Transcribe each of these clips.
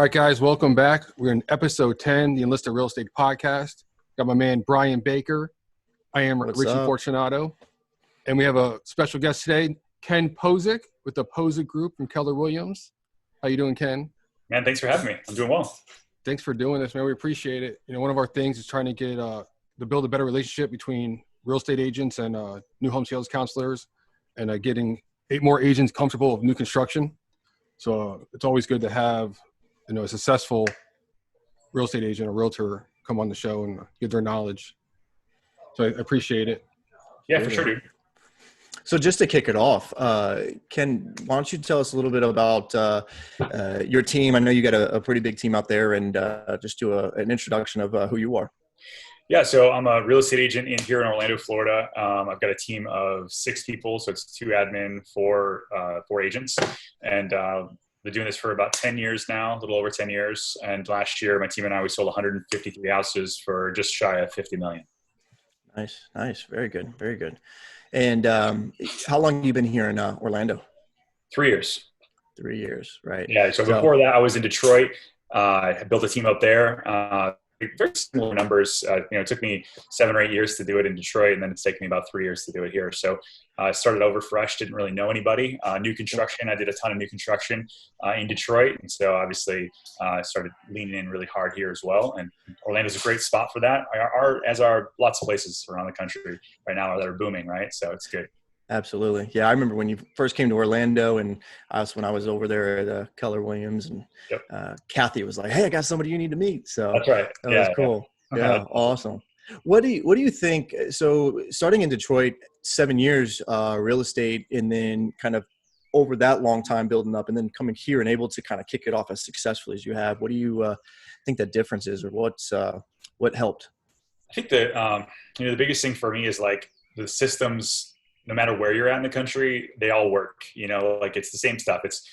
All right, guys, welcome back. We're in episode 10, the Enlisted Real Estate Podcast. Got my man, Brian Baker. I am Richie Fortunato. And we have a special guest today, Ken Pozek with the Pozek Group from Keller Williams. How you doing, Ken? Man, thanks for having me. I'm doing well. Thanks for doing this, man. We appreciate it. You know, one of our things is trying to get to build a better relationship between real estate agents and new home sales counselors, and getting more agents comfortable with new construction. So it's always good to have, you know, a successful real estate agent or realtor come on the show and give their knowledge. So I appreciate it. Yeah, for sure, dude. So just to kick it off, Ken, why don't you tell us a little bit about your team? I know you got a pretty big team out there, and just do an introduction of who you are. Yeah, so I'm a real estate agent here in Orlando, Florida. I've got a team of 6 people, so it's 2 admin, 4 agents, and been doing this for about 10 years now, a little over 10 years. And last year, my team and I, we sold 153 houses for just shy of $50 million. Nice. Very good. Very good. And how long have you been here in Orlando? 3 years. 3 years, right. Yeah, so before that, I was in Detroit. I built a team up there. Very similar numbers. It took me 7 or 8 years to do it in Detroit, and then it's taken me about 3 years to do it here. So I started over fresh, didn't really know anybody. New construction, I did a ton of new construction in Detroit. And so obviously I started leaning in really hard here as well. And Orlando's a great spot for that, as are lots of places around the country right now that are booming, right? So it's good. Absolutely. Yeah. I remember when you first came to Orlando, and when I was over there at Keller Williams, and Kathy was like, "Hey, I got somebody you need to meet." So that's right. That was cool. Yeah. Awesome. What do you think? So starting in Detroit, 7 years, real estate, and then kind of over that long time building up, and then coming here and able to kind of kick it off as successfully as you have. What do you think that difference is, or what helped? I think that, the biggest thing for me is like the systems. No matter where you're at in the country, they all work, like it's the same stuff. It's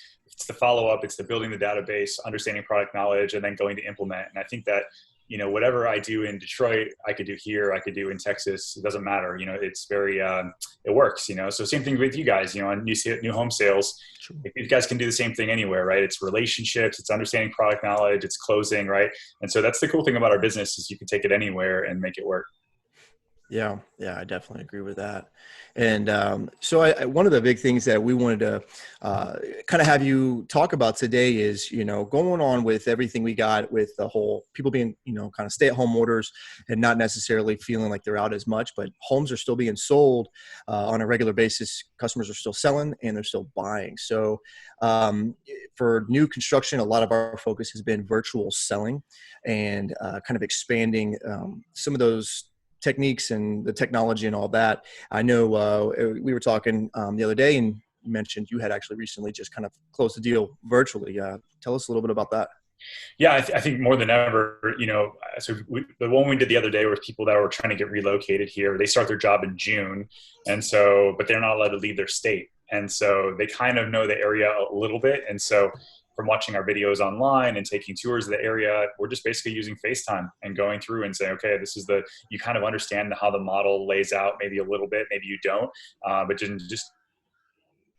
the follow-up, it's the building the database, understanding product knowledge, and then going to implement. And I think that, whatever I do in Detroit, I could do here, I could do in Texas. It doesn't matter. It's very, it works, So same thing with you guys, on new home sales. Sure. You guys can do the same thing anywhere, right? It's relationships, it's understanding product knowledge, it's closing, right? And so that's the cool thing about our business is you can take it anywhere and make it work. Yeah, I definitely agree with that. And so one of the big things that we wanted to kind of have you talk about today is, going on with everything we got with the whole people being, kind of stay-at-home orders and not necessarily feeling like they're out as much, but homes are still being sold on a regular basis. Customers are still selling and they're still buying. So for new construction, a lot of our focus has been virtual selling and kind of expanding some of those techniques and the technology and all that. I know we were talking the other day, and you mentioned you had actually recently just kind of closed the deal virtually. Tell us a little bit about that. Yeah, I think more than ever, so the one we did the other day was people that were trying to get relocated here. They start their job in June, and so, but they're not allowed to leave their state. And so they kind of know the area a little bit. And so from watching our videos online and taking tours of the area, we're just basically using Facetime and going through and saying, okay, you kind of understand how the model lays out, maybe a little bit, maybe you don't, but just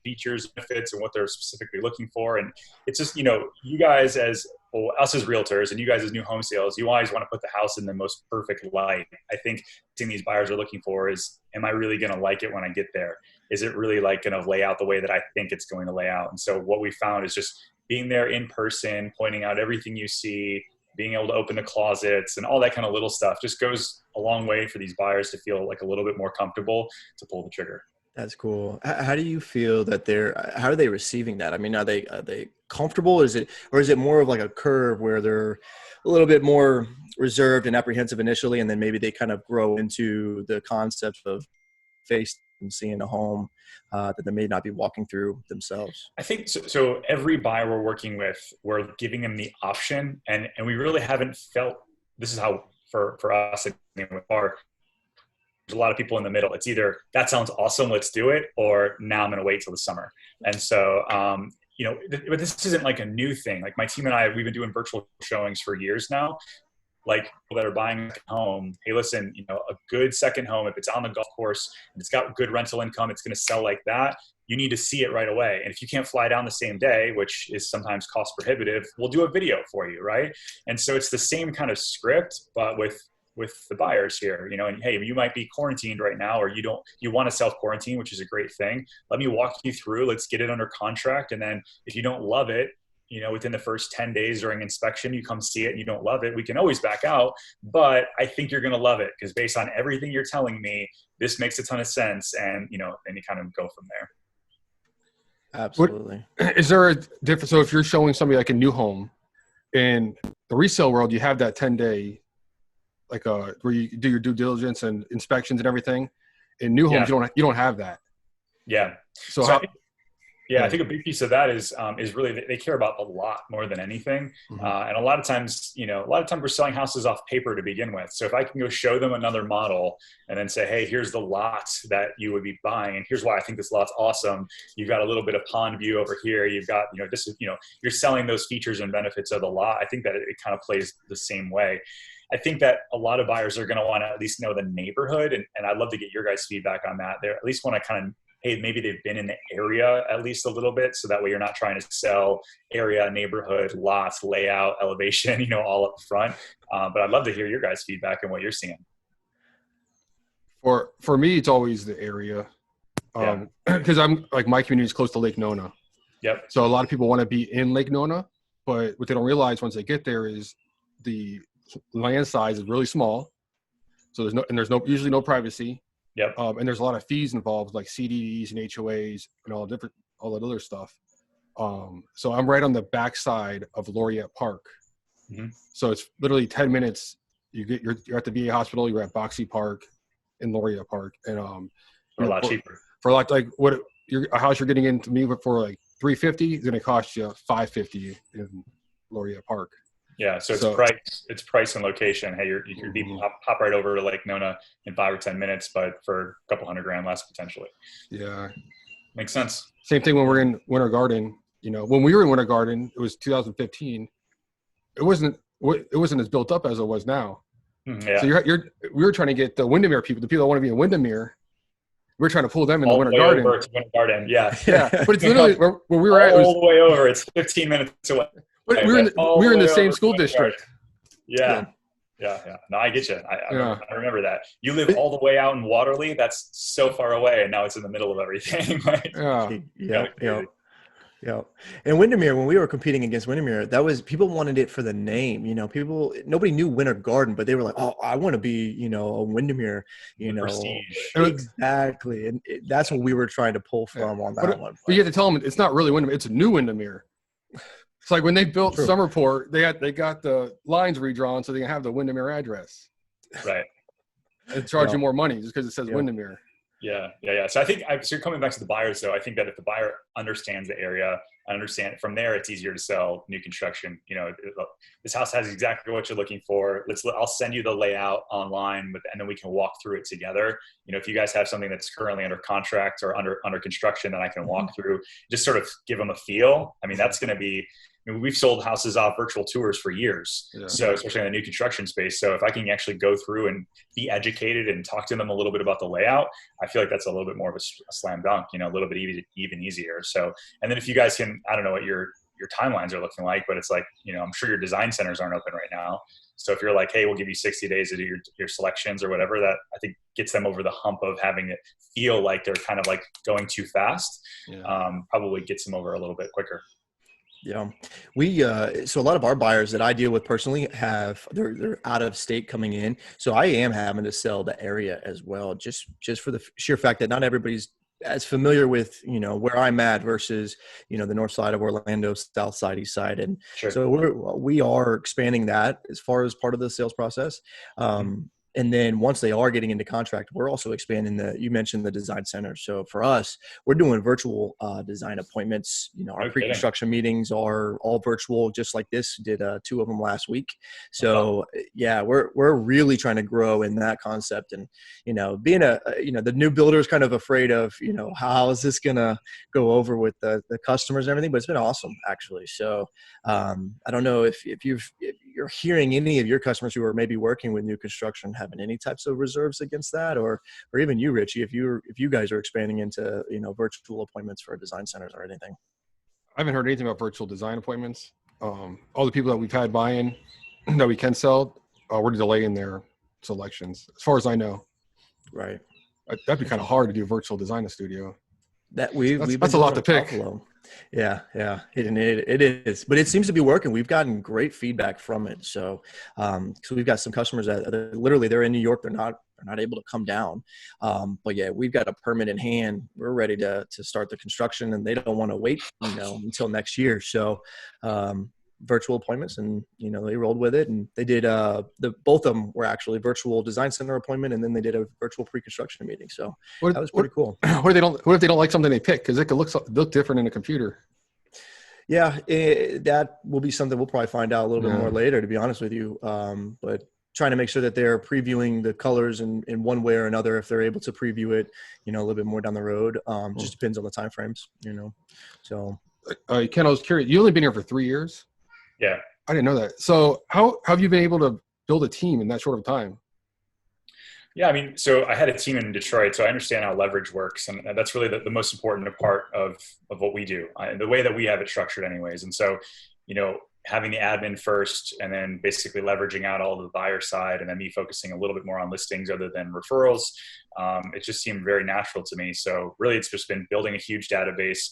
features, benefits, and what they're specifically looking for. And it's just, you guys us as realtors and you guys as new home sales, you always want to put the house in the most perfect light. I think the thing these buyers are looking for is, am I really going to like it when I get there? Is it really like going to lay out the way that I think it's going to lay out? And so what we found is just being there in person, pointing out everything you see, being able to open the closets and all that kind of little stuff just goes a long way for these buyers to feel like a little bit more comfortable to pull the trigger. That's cool. How do you feel that how are they receiving that? I mean, are they comfortable? Is it more of like a curve where they're a little bit more reserved and apprehensive initially, and then maybe they kind of grow into the concept of face and seeing a home that they may not be walking through themselves? I think so every buyer we're working with, we're giving them the option, and we really haven't felt, this is how for us there's a lot of people in the middle. It's either that sounds awesome, let's do it, or now I'm going to wait till the summer. And so but this isn't like a new thing. Like my team and I, we've been doing virtual showings for years now. Like people that are buying a home, hey, listen, a good second home, if it's on the golf course and it's got good rental income, it's going to sell like that. you need to see it right away. And if you can't fly down the same day, which is sometimes cost prohibitive, we'll do a video for you, right? And so it's the same kind of script, but with the buyers here, and hey, you might be quarantined right now, or you want to self-quarantine, which is a great thing. Let me walk you through, let's get it under contract. And then if you don't love it, within the first 10 days during inspection, you come see it and you don't love it, we can always back out. But I think you're going to love it because based on everything you're telling me, this makes a ton of sense. And, and you kind of go from there. Absolutely. Is there a difference? So if you're showing somebody like a new home in the resale world, you have that 10-day, where you do your due diligence and inspections and everything. In new homes, you don't have that. Yeah. So I think a big piece of that is really they care about the lot more than anything. Mm-hmm. And a lot of times we're selling houses off paper to begin with. So if I can go show them another model and then say, hey, here's the lot that you would be buying, and here's why I think this lot's awesome. You've got a little bit of pond view over here. You've got, you're selling those features and benefits of the lot. I think that it kind of plays the same way. I think that a lot of buyers are going to want to at least know the neighborhood. And I'd love to get your guys' feedback on that. They at least want to kind of, hey, maybe they've been in the area at least a little bit. So that way you're not trying to sell area, neighborhood, lots, layout, elevation, all up front. But I'd love to hear your guys' feedback and what you're seeing. For me, it's always the area. Because I'm my community is close to Lake Nona. Yep. So a lot of people want to be in Lake Nona, but what they don't realize once they get there is the land size is really small. So there's usually no privacy. Yep. And there's a lot of fees involved, like CDDs and HOAs and all that other stuff. So I'm right on the backside of Laureate Park. Mm-hmm. So it's literally 10 minutes. You're at the VA hospital. You're at Boxey Park in Laureate Park, and a lot cheaper. For a house you're getting into me for like $350 is going to cost you $550 in Laureate Park. Yeah, so it's price and location. Hey, you could be hop right over to Lake Nona in 5 or 10 minutes, but for a couple $100,000 less potentially. Yeah, makes sense. Same thing when we're in Winter Garden. When we were in Winter Garden, it was 2015. It wasn't as built up as it was now. Yeah. So we were trying to get the Windermere people, the people that want to be in Windermere. We're trying to pull them in the Winter Garden. Over to Winter Garden. Yeah. Yeah, but it's literally where we were at. All the way over. It's 15 minutes away. But we were in the same school district. Yeah. No, I get you. I remember that. You live all the way out in Waterley. That's so far away, and now it's in the middle of everything. Right? Yeah. And Windermere, when we were competing against Windermere, people wanted it for the name. Nobody knew Winter Garden, but they were like, "Oh, I want to be, a Windermere." Prestige. Exactly, and that's what we were trying to pull from on that one. But you have to tell them it's not really Windermere; it's a new Windermere. It's like when they built Summerport, they got the lines redrawn so they can have the Windermere address. Right. And charge you more money just because it says Windermere. Yeah. So I think, so you're coming back to the buyers though. I think that if the buyer understands the area, from there, it's easier to sell new construction. This house has exactly what you're looking for. I'll send you the layout online and then we can walk through it together. If you guys have something that's currently under contract or under construction that I can walk through, just sort of give them a feel. That's going to be, we've sold houses off virtual tours for years. Yeah. So especially in the new construction space. So if I can actually go through and be educated and talk to them a little bit about the layout, I feel like that's a little bit more of a slam dunk, a little bit even easier. So, and then if you guys can, I don't know what your timelines are looking like, but it's like, I'm sure your design centers aren't open right now. So if you're like, hey, we'll give you 60 days to do your selections or whatever, that I think gets them over the hump of having it feel like they're kind of like going too fast, probably gets them over a little bit quicker. Yeah, so a lot of our buyers that I deal with personally they're out of state coming in. So I am having to sell the area as well, just for the sheer fact that not everybody's as familiar with, where I'm at versus, the north side of Orlando, south side, east side. And so we are expanding that as far as part of the sales process. And then once they are getting into contract, we're also expanding you mentioned the design center. So for us, we're doing virtual design appointments. Our pre-construction meetings are all virtual, just like this. Did 2 of them last week. So we're really trying to grow in that concept. And, being the new builder is kind of afraid of, how is this going to go over with the customers and everything, but it's been awesome actually. So I don't know if you're hearing any of your customers who are maybe working with new construction, having any types of reserves against that, or even you, Richie, if you guys are expanding into, virtual appointments for design centers or anything? I haven't heard anything about virtual design appointments. All the people that we've had buy-in that we can sell, we're delaying their selections, as far as I know. Right. That'd be kind of hard to do virtual design in a studio. That's a lot to pick. Buffalo. Yeah, it is, but it seems to be working. We've gotten great feedback from it. So we've got some customers that literally they're in New York. They're not able to come down. But yeah, we've got a permit in hand. We're ready to start the construction, and they don't want to wait, until next year. So virtual appointments, and they rolled with it, and they did both of them were actually virtual design center appointment, and then they did a virtual pre-construction meeting. So that was pretty cool. What if they don't like something they pick, because it could look different in a computer? Yeah, that will be something we'll probably find out a little bit more later, to be honest with you. But trying to make sure that they're previewing the colors in one way or another, if they're able to preview it, a little bit more down the road. Just depends on the time frames, So Ken, I was curious. You only been here for 3 years? Yeah. I didn't know that. So how have you been able to build a team in that short of time? Yeah, I mean, so I had a team in Detroit, so I understand how leverage works, and that's really the most important part of what we do, the way that we have it structured anyways. And so, having the admin first, and then basically leveraging out all of the buyer side, and then me focusing a little bit more on listings other than referrals, it just seemed very natural to me. So really, it's just been building a huge database.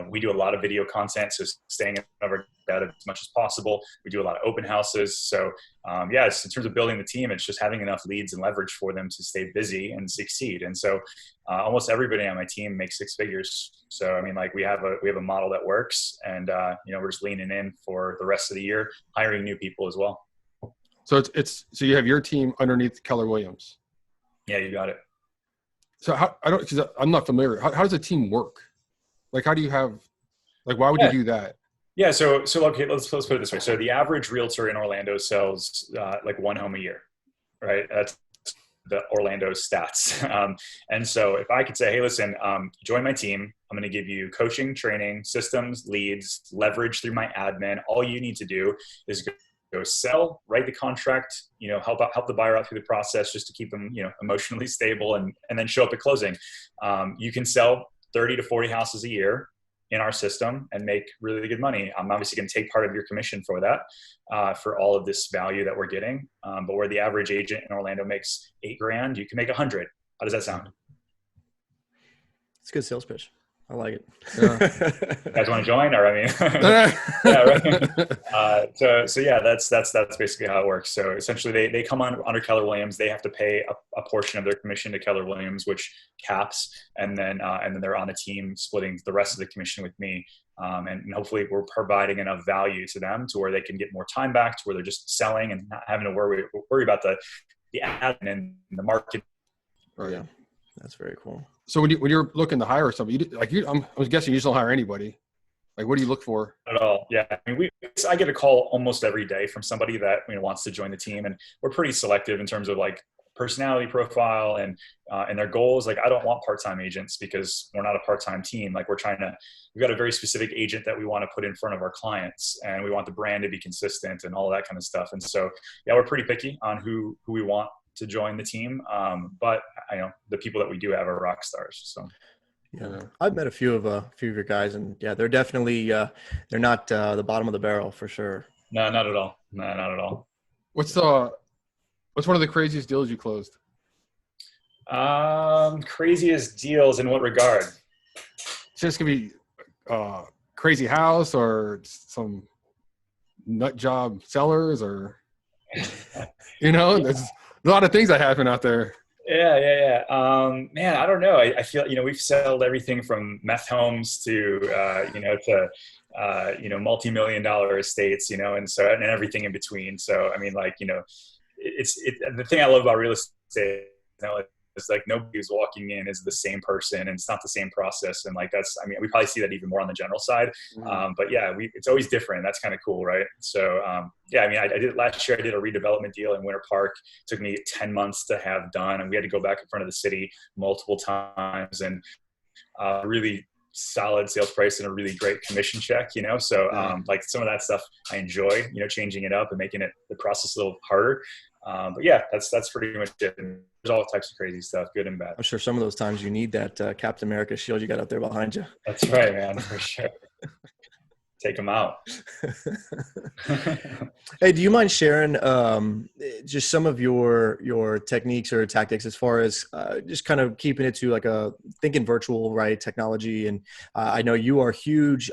We do a lot of video content, so staying in our data as much as possible. We do a lot of open houses. So it's, in terms of building the team, it's just having enough leads and leverage for them to stay busy and succeed. And so almost everybody on my team makes 6 figures. So, I mean, like we have a model that works, and we're just leaning in for the rest of the year, hiring new people as well. So so you have your team underneath Keller Williams. Yeah, you got it. So because I'm not familiar. How does a team work? Like, how do you have, why would you do that? Yeah. So okay, let's put it this way. So the average realtor in Orlando sells one home a year, right? That's the Orlando stats. And so if I could say, hey, listen, join my team. I'm going to give you coaching, training, systems, leads, leverage through my admin. All you need to do is go sell, write the contract, help the buyer out through the process, just to keep them, emotionally stable, and then show up at closing. You can sell 30 to 40 houses a year in our system and make really good money. I'm obviously going to take part of your commission for that, for all of this value that we're getting. But where the average agent in Orlando makes $8,000, you can make 100. How does that sound? It's a good sales pitch. I like it. Yeah. You guys want to join? Or yeah, right. So yeah, that's basically how it works. So essentially, they come under Keller Williams. They have to pay a portion of their commission to Keller Williams, which caps, and then they're on a team splitting the rest of the commission with me. And hopefully, we're providing enough value to them to where they can get more time back, to where they're just selling and not having to worry about the admin and the market. Right. Yeah, that's very cool. So when you're looking to hire somebody, I'm guessing you just don't hire anybody. What do you look for? Not at all. Yeah. I mean, I get a call almost every day from somebody that wants to join the team, and we're pretty selective in terms of personality profile and their goals. I don't want part-time agents, because we're not a part-time team. We've got a very specific agent that we want to put in front of our clients, and we want the brand to be consistent and all that kind of stuff. And so, yeah, we're pretty picky on who we want to join the team. But the people that we do have are rock stars. So yeah, I've met a few of your guys, and yeah, they're definitely they're not the bottom of the barrel for sure. No, not at all. No, not at all. What's one of the craziest deals you closed? Craziest deals in what regard? It's just gonna be crazy house, or some nut job sellers, or there's a lot of things that happen out there. Yeah. Man, I don't know. I feel, we've sold everything from meth homes to multi-million-dollar estates, and everything in between. So, I mean, the thing I love about real estate, it's nobody who's walking in is the same person, and it's not the same process. And we probably see that even more on the general side. But yeah, it's always different. That's kind of cool. Right. So, I did last year, I did a redevelopment deal in Winter Park. It took me 10 months to have done, and we had to go back in front of the city multiple times, and really solid sales price and a really great commission check, So some of that stuff I enjoy, changing it up and making the process a little harder. But yeah, that's pretty much it. And there's all types of crazy stuff, good and bad. I'm sure some of those times you need that Captain America shield you got up there behind you. That's right, man, for sure. Take them out. Hey, do you mind sharing just some of your techniques or tactics as far as just kind of keeping it to like a thinking virtual, right? Technology. And I know you are huge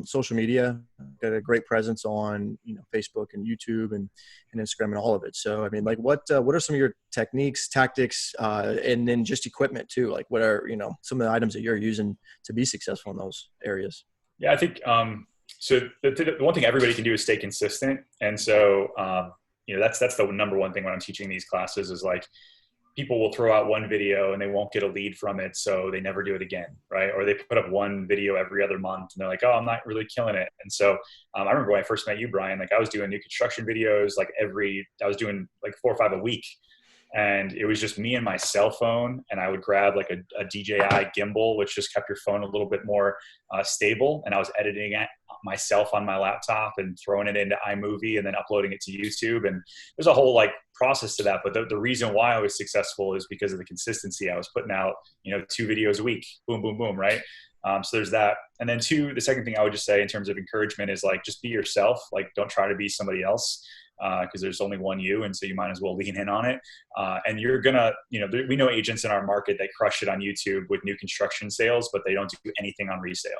social media, got a great presence on, Facebook and YouTube and Instagram and all of it. So, I mean, like what are some of your techniques, tactics, and then just equipment too? Like what are, some of the items that you're using to be successful in those areas? Yeah, I think, so the one thing everybody can do is stay consistent. And so, that's the number one thing when I'm teaching these classes is like, people will throw out one video and they won't get a lead from it. So they never do it again. Right. Or they put up one video every other month and they're like, oh, I'm not really killing it. And so, I remember when I first met you, Brian, like I was doing new construction videos, I was doing like 4 or 5 a week. And it was just me and my cell phone, and I would grab like a DJI gimbal, which just kept your phone a little bit more stable. And I was editing it myself on my laptop and throwing it into iMovie and then uploading it to YouTube. And there's a whole like process to that. But the reason why I was successful is because of the consistency. I was putting out, 2 videos a week, boom, boom, boom, right? So there's that. And then the second thing I would just say in terms of encouragement is like, just be yourself. Like, don't try to be somebody else. Because there's only one you, and so you might as well lean in on it. And you're gonna, we know agents in our market that crush it on YouTube with new construction sales, but they don't do anything on resale.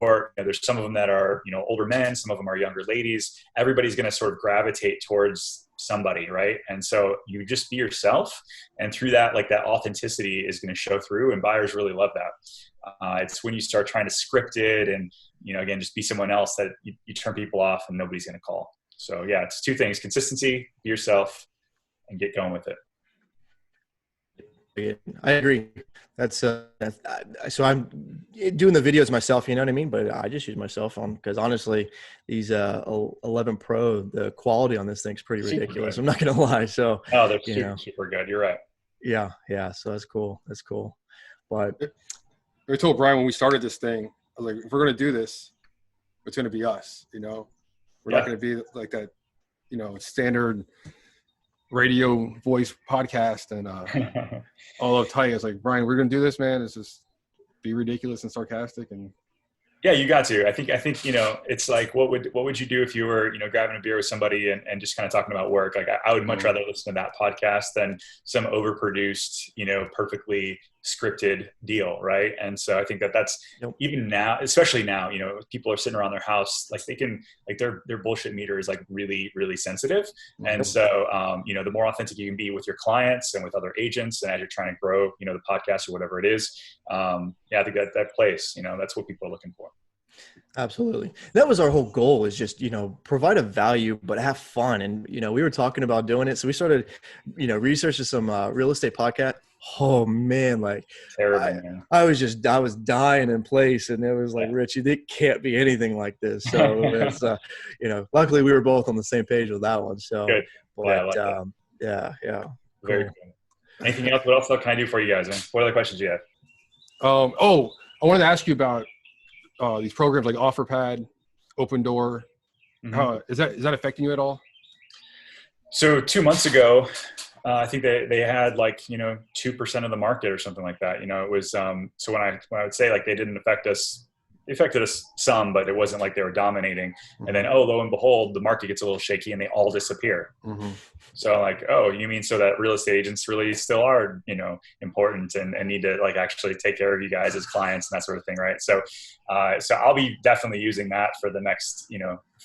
Or there's some of them that are, older men, some of them are younger ladies. Everybody's gonna sort of gravitate towards somebody, right? And so you just be yourself, and through that, like that authenticity is gonna show through, and buyers really love that. It's when you start trying to script it and, again, just be someone else that you turn people off and nobody's gonna call. So yeah, it's 2 things: consistency, be yourself, and get going with it. I agree. That's so I'm doing the videos myself, you know what I mean? But I just use my cell phone because honestly, these 11 Pro, the quality on this thing's pretty ridiculous. I'm not going to lie. So they're super good. You're right. Yeah. So that's cool. But I told Brian when we started this thing, I was like, if we're going to do this, it's going to be us, We're not going to be like that, standard radio voice podcast and all uptight. It's like, Brian, we're going to do this, man. It's just be ridiculous and sarcastic. And yeah, you got to. I think it's like, what would you do if you were, grabbing a beer with somebody and just kind of talking about work? Like I would much rather listen to that podcast than some overproduced, perfectly scripted deal, right? And so I think that's even now, especially now, people are sitting around their house, like they can, like their bullshit meter is like really, really sensitive. And so, the more authentic you can be with your clients and with other agents, and as you're trying to grow, the podcast or whatever it is, I think that plays, that's what people are looking for. Absolutely. That was our whole goal, is just, provide a value, but have fun. And, we were talking about doing it. So we started, researching some real estate podcast. Oh man, like terrible, man. I was dying in place, and it was like, Richie, it can't be anything like this. So it's, luckily we were both on the same page with that one. So, good. But, yeah. Cool. Very cool. Anything else? What else can I do for you guys, man? What other questions do you have? I wanted to ask you about these programs like OfferPad, Open Door. Mm-hmm. Is that affecting you at all? So 2 months ago, I think they had like, 2% of the market or something like that. It was, so when I would say like they didn't affect us, it affected us some, but it wasn't like they were dominating. Mm-hmm. And then, lo and behold, the market gets a little shaky and they all disappear. Mm-hmm. So like, you mean so that real estate agents really still are, important and need to like actually take care of you guys as clients and that sort of thing. Right. So I'll be definitely using that for the next,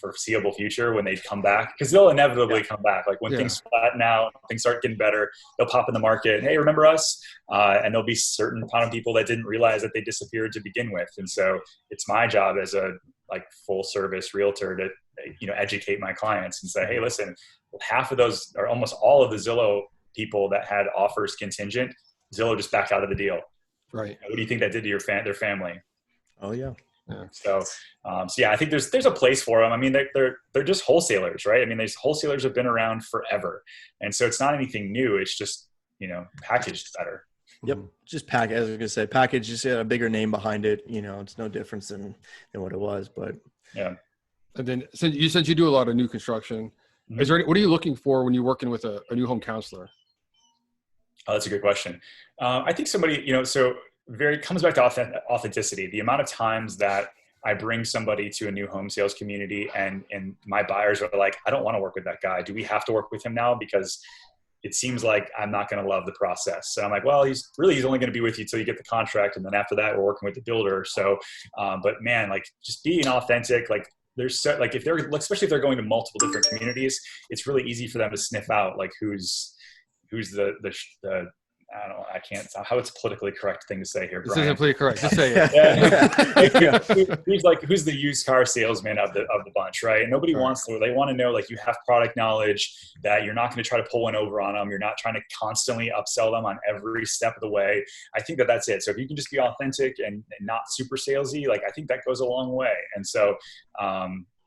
foreseeable future when they come back, because they'll inevitably come back. Like when things flatten out, things start getting better, they'll pop in the market. Hey, remember us? And there'll be certain amount of people that didn't realize that they disappeared to begin with. And so it's my job as a like full service realtor to, educate my clients and say, hey, listen, half of those or almost all of the Zillow people that had offers contingent, Zillow just backed out of the deal. Right. What do you think that did to their family? Oh yeah. So I think there's a place for them. I mean, they're just wholesalers, right? I mean, these wholesalers have been around forever. And so it's not anything new. It's just, packaged better. Yep. Just package, as I was going to say, package, just a bigger name behind it. It's no difference than what it was, but yeah. And then since you do a lot of new construction, Is there what are you looking for when you're working with a new home counselor? Oh, that's a good question. I think somebody, so very comes back to authenticity. The amount of times that I bring somebody to a new home sales community and my buyers are like, I don't want to work with that guy. Do we have to work with him now? Because it seems like I'm not going to love the process. So I'm like, well, he's only going to be with you till you get the contract. And then after that, we're working with the builder. So, but man, like just being authentic, like like if they're, especially if they're going to multiple different communities, it's really easy for them to sniff out like who's the I don't know, I can't how it's a politically correct thing to say here, Brian. This isn't politically correct. Just say it. Who's the used car salesman of the bunch, right? And nobody wants to. They want to know like you have product knowledge, that you're not going to try to pull one over on them. You're not trying to constantly upsell them on every step of the way. I think that's it. So if you can just be authentic and not super salesy, like I think that goes a long way. And so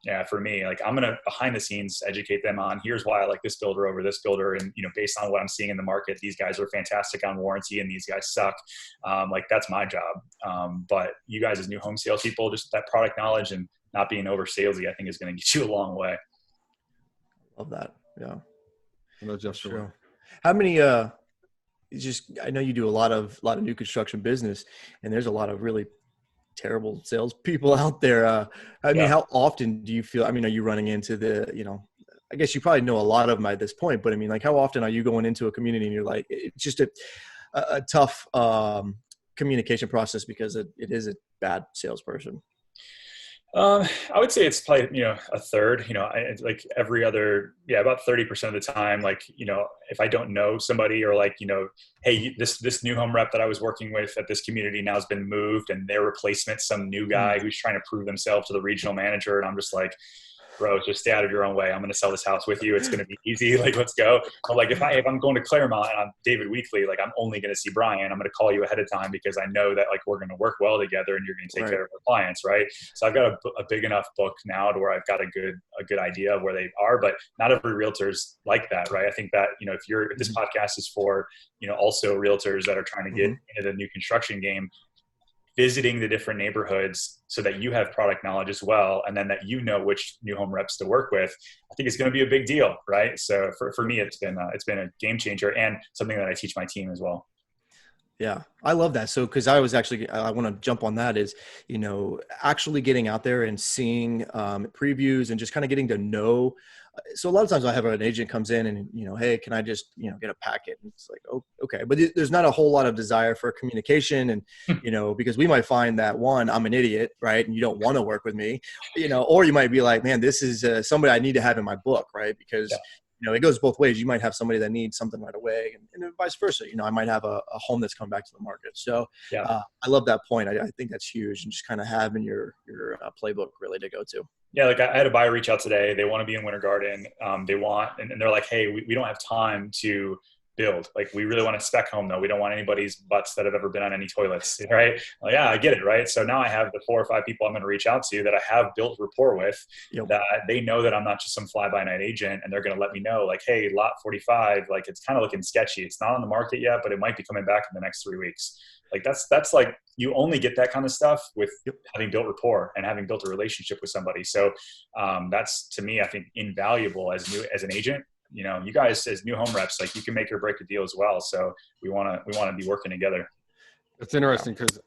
yeah, for me, like I'm going to behind the scenes educate them on here's why I like this builder over this builder. And, based on what I'm seeing in the market, these guys are fantastic on warranty and these guys suck. Like that's my job. But you guys as new home sales people, just that product knowledge and not being over salesy, I think is going to get you a long way. Love that. Yeah. No, just sure. How many, I know you do a lot of new construction business and there's a lot of really terrible salespeople out there. I mean, how often do you feel, are you running into I guess you probably know a lot of them at this point, but I mean, like how often are you going into a community and you're like, it's just a tough communication process because it is a bad salesperson? I would say it's probably, a third, like every other, about 30% of the time, like, if I don't know somebody or like, hey, this new home rep that I was working with at this community now has been moved and their replacement, some new guy who's trying to prove themselves to the regional manager. And I'm just like, bro, just stay out of your own way. I'm going to sell this house with you. It's going to be easy. Like, let's go. But like, if I'm going to Claremont and I'm David Weekly, like I'm only going to see Brian. I'm going to call you ahead of time because I know that like we're going to work well together and you're going to take care of our clients. Right. So I've got a big enough book now to where I've got a good idea of where they are, but not every realtor's like that. Right. I think that, if this podcast is for, also realtors that are trying to get into the new construction game, visiting the different neighborhoods so that you have product knowledge as well. And then that which new home reps to work with, I think it's going to be a big deal. Right. So for me, it's been a game changer and something that I teach my team as well. Yeah, I love that. So, cause I want to jump on that is, actually getting out there and seeing previews and just kind of getting to know. So a lot of times I have an agent comes in and, hey, can I just, get a packet? And it's like, oh, okay. But there's not a whole lot of desire for communication. And, because we might find that one, I'm an idiot, right? And you don't want to work with me, or you might be like, man, this is somebody I need to have in my book, right? Because it goes both ways. You might have somebody that needs something right away and vice versa. I might have a home that's come back to the market. So I love that point. I think that's huge and just kind of having your playbook really to go to. Yeah. Like I had a buyer reach out today. They want to be in Winter Garden. And they're like, hey, we don't have time to build. Like we really want a spec home though. We don't want anybody's butts that have ever been on any toilets. Right. Well, yeah, I get it. Right. So now I have the 4 or 5 people I'm going to reach out to that I have built rapport with, that they know that I'm not just some fly by night agent. And they're going to let me know like, hey, lot 45, like it's kind of looking sketchy. It's not on the market yet, but it might be coming back in the next 3 weeks. Like that's like, you only get that kind of stuff with having built rapport and having built a relationship with somebody. So that's to me, I think invaluable as an agent. You guys as new home reps, like you can make or break a deal as well. So we want to be working together. It's interesting because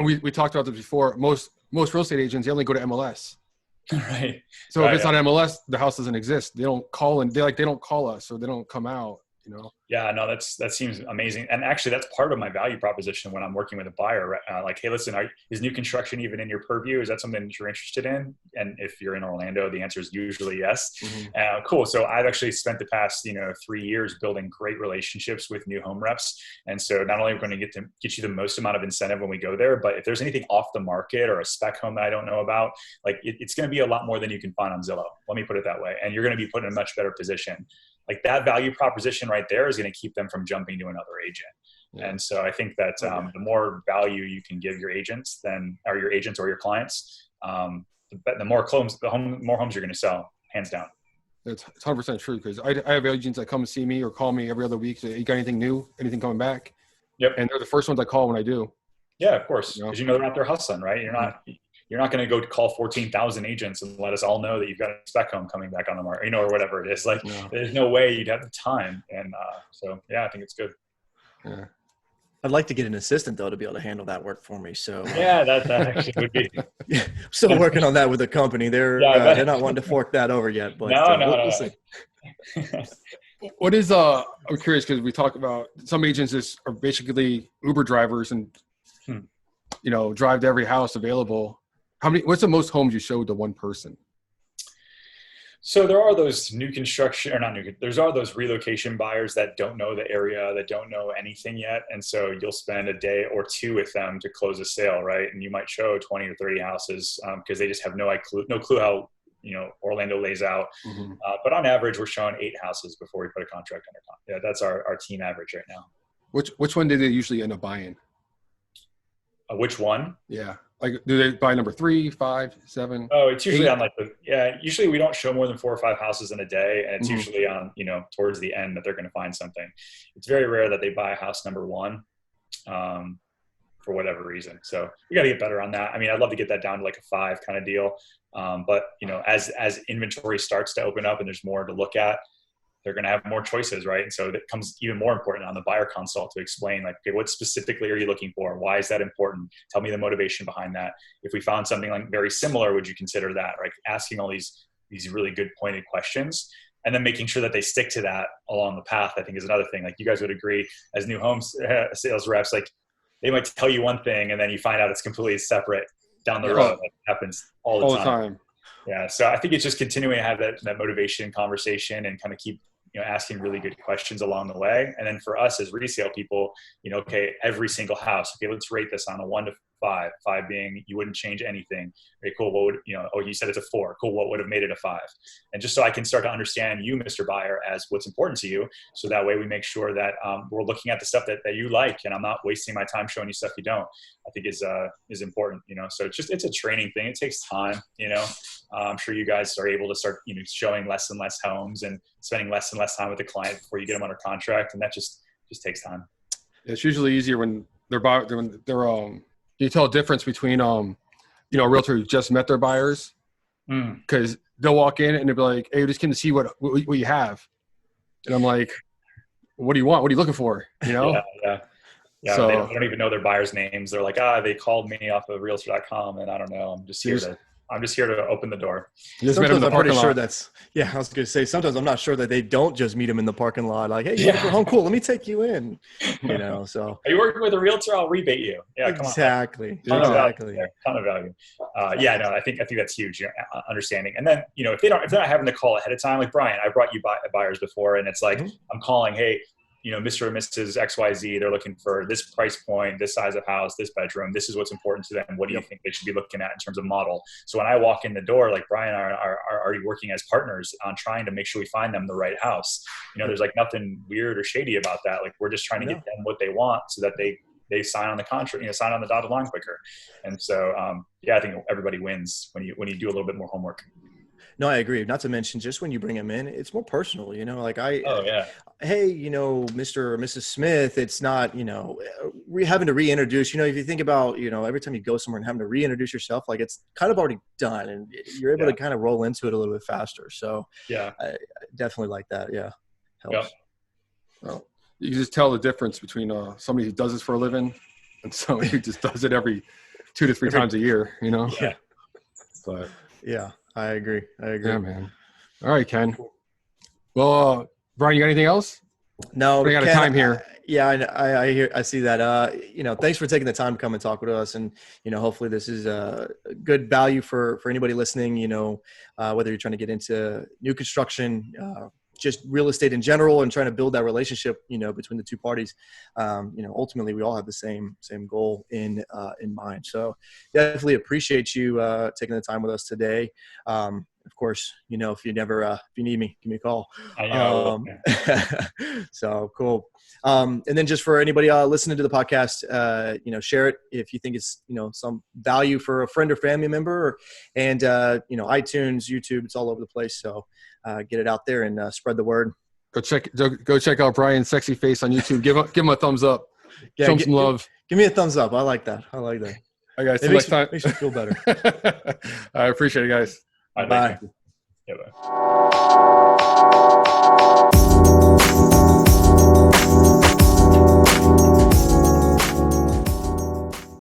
we talked about this before. Most real estate agents, they only go to MLS. Right. So if it's on MLS, the house doesn't exist. They don't call and they don't call us or they don't come out. Yeah, no, that seems amazing. And actually that's part of my value proposition when I'm working with a buyer, like, hey, listen, is new construction even in your purview? Is that something that you're interested in? And if you're in Orlando, the answer is usually yes. Cool. So I've actually spent the past, 3 years building great relationships with new home reps. And so not only are we going to get you the most amount of incentive when we go there, but if there's anything off the market or a spec home that I don't know about, like it's going to be a lot more than you can find on Zillow. Let me put it that way. And you're going to be put in a much better position. Like that value proposition right there is going to keep them from jumping to another agent. Yeah. And so I think that the more value you can give your agents or your clients, the more homes you're going to sell, hands down. That's 100% true because I have agents that come and see me or call me every other week. So you got anything new, anything coming back? Yep. And they're the first ones I call when I do. Yeah, of course. Because they're out there hustling, right? You're you're not going to go call 14,000 agents and let us all know that you've got a spec home coming back on the market, or whatever it is. Like, there's no way you'd have the time. And so, yeah, I think it's good. Yeah. I'd like to get an assistant though to be able to handle that work for me. So yeah, that actually would be. Still working on that with the company. They're not wanting to fork that over yet, but we'll see. What is I'm curious, because we talk about some agents are basically Uber drivers and drive to every house available. What's the most homes you showed to one person? So there are those there are those relocation buyers that don't know the area, that don't know anything yet. And so you'll spend a day or two with them to close a sale, right? And you might show 20 or 30 houses because they just have no clue how, Orlando lays out. Mm-hmm. But on average, we're showing 8 houses before we put a contract under contract. Yeah, that's our team average right now. Which one did they usually end up buying? Which one? Yeah. Like, do they buy number 3, 5, 7? Oh, it's usually 8? on usually we don't show more than 4 or 5 houses in a day. And it's usually on, towards the end that they're going to find something. It's very rare that they buy house number 1 for whatever reason. So we got to get better on that. I mean, I'd love to get that down to like a 5 kind of deal. But as inventory starts to open up and there's more to look at, they're going to have more choices, right? And so that becomes even more important on the buyer consult to explain, like, okay, what specifically are you looking for? Why is that important? Tell me the motivation behind that. If we found something like very similar, would you consider that? Right? Asking all these really good pointed questions, and then making sure that they stick to that along the path, I think is another thing. Like, you guys would agree as new home sales reps, like, they might tell you one thing and then you find out it's completely separate down the road. That happens all the time. Yeah. So I think it's just continuing to have that motivation conversation and kind of keep, asking really good questions along the way. And then for us as resale people, okay, every single house, okay, let's rate this on a 1 to 5, 5 being you wouldn't change anything. Okay, cool. What would, you said it's a 4. Cool. What would have made it a 5? And just so I can start to understand you, Mr. Buyer, as what's important to you. So that way we make sure that we're looking at the stuff that you like, and I'm not wasting my time showing you stuff you don't, I think is important, So it's a training thing. It takes time, I'm sure you guys are able to start, showing less and less homes and spending less and less time with the client before you get them under contract. And that just takes time. It's usually easier when they're you tell a difference between, a realtor who just met their buyers, because they'll walk in and they'll be like, hey, we just came to see what you have. And I'm like, what do you want? What are you looking for? Yeah. So, they don't even know their buyers' names. They're like, they called me off of realtor.com, and I don't know. I'm just here to open the door. Sometimes I'm pretty sure I was going to say, sometimes I'm not sure that they don't just meet them in the parking lot. Like, hey, you're home, cool, let me take you in, so. Are you working with a realtor? I'll rebate you. Yeah, exactly. Ton of value. I think that's huge, understanding. And then, if they're not having to call ahead of time, like Brian, I brought you buyers before, and it's like, I'm calling, hey, Mr. or Mrs. XYZ, they're looking for this price point, this size of house, this bedroom. This is what's important to them. What do you think they should be looking at in terms of model? So when I walk in the door, like Brian are already working as partners on trying to make sure we find them the right house. There's like nothing weird or shady about that. Like, we're just trying to get them what they want so that they sign on the contract, sign on the dotted line quicker. And so, I think everybody wins when you do a little bit more homework. No, I agree. Not to mention, just when you bring them in, it's more personal, like hey, Mr. or Mrs. Smith, it's not, having to reintroduce, if you think about, every time you go somewhere and having to reintroduce yourself, like, it's kind of already done and you're able to kind of roll into it a little bit faster. So I definitely like that. Yeah. Helps. Well, you can just tell the difference between somebody who does this for a living and somebody who just does it every 2 to 3 times a year, Yeah. But yeah. I agree. Yeah, man. All right, Ken. Well, Brian, you got anything else? No, we're out of time here. I see that. Thanks for taking the time to come and talk with us, and hopefully this is a good value for anybody listening. Whether you're trying to get into new construction, just real estate in general, and trying to build that relationship, between the two parties. Ultimately we all have the same goal in mind. So definitely appreciate you taking the time with us today. Of course, if you need me, give me a call. I know. So cool. And then just for anybody listening to the podcast, share it if you think it's, some value for a friend or family member, and iTunes, YouTube, it's all over the place. So get it out there and spread the word. Go check out Brian's sexy face on YouTube. Give him a thumbs up. Show him some love. Give me a thumbs up. I like that. All right, guys. It Till next time. makes me feel better. I appreciate it, guys. All right, Bye. Yeah, bye.